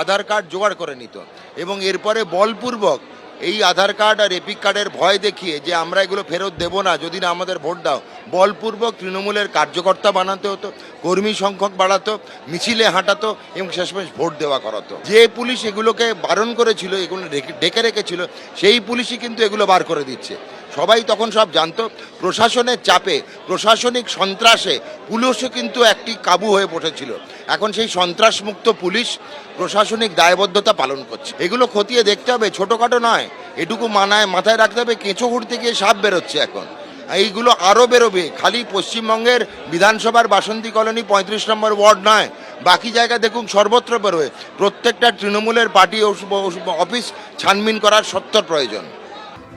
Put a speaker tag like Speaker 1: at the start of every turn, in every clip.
Speaker 1: আধার card জোগাড় করে নিত এবং এরপরে বলপূর্বক এই আধার কার্ড আর এপিক কার্ডের ভয় দেখিয়ে যে আমরা এগুলো ফেরত দেব না যদি না আমাদের ভোট দাও, বলপূর্বক তৃণমূলের কার্যকর্তা বানাতে হতো, কর্মী সংখ্যক বাড়াতো, মিছিলে হাঁটাতো এবং শেষমেশ ভোট দেওয়া করাতো। যে পুলিশ এগুলোকে বারণ করেছিল, এগুলো ডেকে রেখেছিল, সেই পুলিশই কিন্তু এগুলো বার করে দিচ্ছে। সবাই তখন সব জানতো। প্রশাসনের চাপে, প্রশাসনিক সন্ত্রাসে পুলিশও কিন্তু একটি কাবু হয়ে বসেছিল। এখন সেই সন্ত্রাসমুক্ত পুলিশ প্রশাসনিক দায়বদ্ধতা পালন করছে। এগুলো খতিয়ে দেখতে হবে, ছোটোখাটো নয়। এটুকু মাথায় রাখতে হবে, কেঁচো ঘুরতে গিয়ে সাপ বেরোচ্ছে এখন। এইগুলো আরও বেরোবে। খালি পশ্চিমবঙ্গের বিধানসভার বাসন্তী কলোনি 35 নম্বর ওয়ার্ড নয়, বাকি জায়গায় দেখুন সর্বত্র বেরোবে। প্রত্যেকটা তৃণমূলের পার্টি অফিস ছানবিন করার সত্তর প্রয়োজন।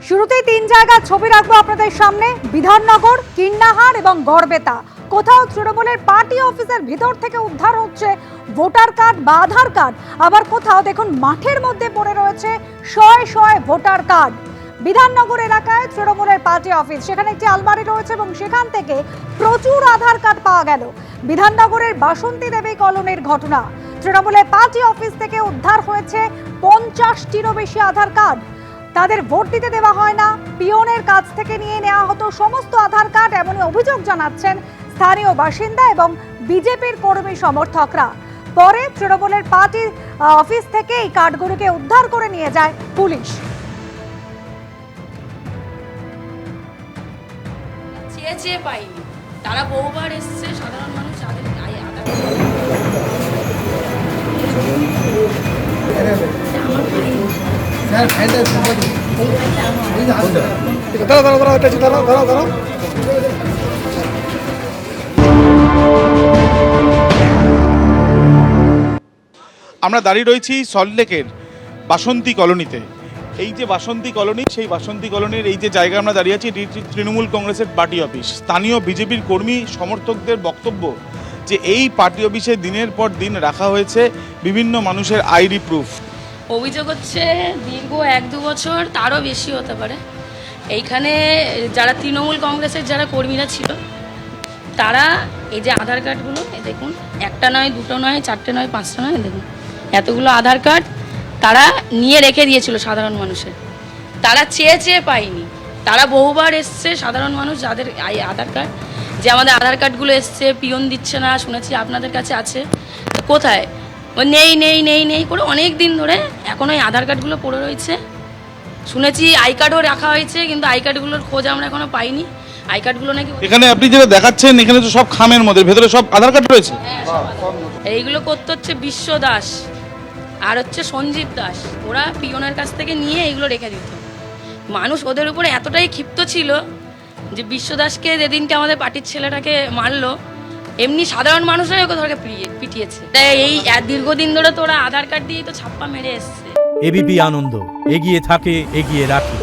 Speaker 2: শুরুতেই 3 জায়গার ছবি রাখবো আপনাদের সামনে, বিধাননগর, কিন্নাহার এবং গড়বেতা। কোথাও তৃণমূলের পার্টি অফিসের ভিতর থেকে উদ্ধার হচ্ছে ভোটার কার্ড বা আধার কার্ড, আবার কোথাও দেখুন মাঠের মধ্যে পড়ে রয়েছে শয়ে শয়ে ভোটার কার্ড। বিধাননগর এলাকায় তৃণমূলের পার্টি অফিস, সেখানে একটি আলমারি রয়েছে এবং সেখান থেকে প্রচুর আধার কার্ড পাওয়া গেল। বিধাননগরের বাসন্তী দেবী কলোনির ঘটনা। তৃণমূলের পার্টি অফিস থেকে উদ্ধার হয়েছে 50টিরও বেশি আধার কার্ড। তাদের ভোট দিতে দেওয়া হয় না, পিয়নের কাছ থেকে নিয়ে নেওয়া হতো সমস্ত আধার কার্ড, এমনই অভিযোগ জানাচ্ছেন স্থানীয় বাসিন্দা এবং বিজেপির কর্মী সমর্থকরা। পরে তৃণমূলের পার্টি অফিস থেকে এই কার্ডগুলোকে উদ্ধার করে নিয়ে যায় পুলিশ।
Speaker 3: চেয়ে পাইনি, তারা বহুবার এসছে, সাধারণ মানুষ যাদের
Speaker 4: আমরা দাঁড়িয়ে রয়েছি সল্টলেকের বাসন্তী কলোনিতে। এই যে বাসন্তী কলোনি, সেই বাসন্তী কলোনির এই যে জায়গা আমরা দাঁড়িয়ে আছি, এটি তৃণমূল কংগ্রেসের পার্টি অফিস। স্থানীয় বিজেপির কর্মী সমর্থকদের বক্তব্য যে এই পার্টি অফিসে দিনের পর দিন রাখা হয়েছে বিভিন্ন মানুষের আইডি প্রুফ।
Speaker 3: অভিযোগ হচ্ছে দীর্ঘ 1-2 বছর, তারও বেশি হতে পারে। এইখানে যারা তৃণমূল কংগ্রেসের যারা কর্মীরা ছিল, তারা এই যে আধার কার্ডগুলো দেখুন, একটা নয়, দুটো নয়, চারটে নয়, পাঁচটা নয়, দেখুন এতগুলো আধার কার্ড তারা নিয়ে রেখে দিয়েছিল সাধারণ মানুষের। তারা চেয়ে পায়নি, তারা বহুবার এসছে, সাধারণ মানুষ যাদের আধার কার্ড, যে আমাদের আধার কার্ডগুলো এসছে, পিয়ন দিচ্ছে না, শুনেছি আপনাদের কাছে আছে, কোথায়? নেই নেই নেই নেই করে অনেক দিন ধরে এখন ওই আধার কার্ডগুলো পড়ে রয়েছে। শুনেছি আই কার্ডও রাখা হয়েছে, কিন্তু আই কার্ডগুলোর খোঁজ আমরা এখনো পাইনি। আই কার্ডগুলো নাকি
Speaker 4: এখানে আপনি যেটা দেখাচ্ছেন, এখানে তো সব খামের মধ্যে, ভেতরে সব আধার কার্ড রয়েছে।
Speaker 3: এইগুলো করতে হচ্ছে বিশ্ব দাস আর হচ্ছে সঞ্জীব দাস, ওরা পিয়নের কাছ থেকে নিয়ে এইগুলো রেখে দিত। মানুষ ওদের উপরে এতটাই ক্ষিপ্ত ছিল যে বিশ্ব দাসকে যেদিনকে আমাদের পার্টির ছেলেটাকে মারলো, এমনি সাধারণ মানুষরাই ওকে ধরে পিটিয়েছে। তাই এই দীর্ঘদিন ধরে তোরা আধার কার্ড দিয়েই তো ছাপ্পা মেরে এসছে।
Speaker 5: এবিপি আনন্দ, এগিয়ে থাকে, এগিয়ে রাখে।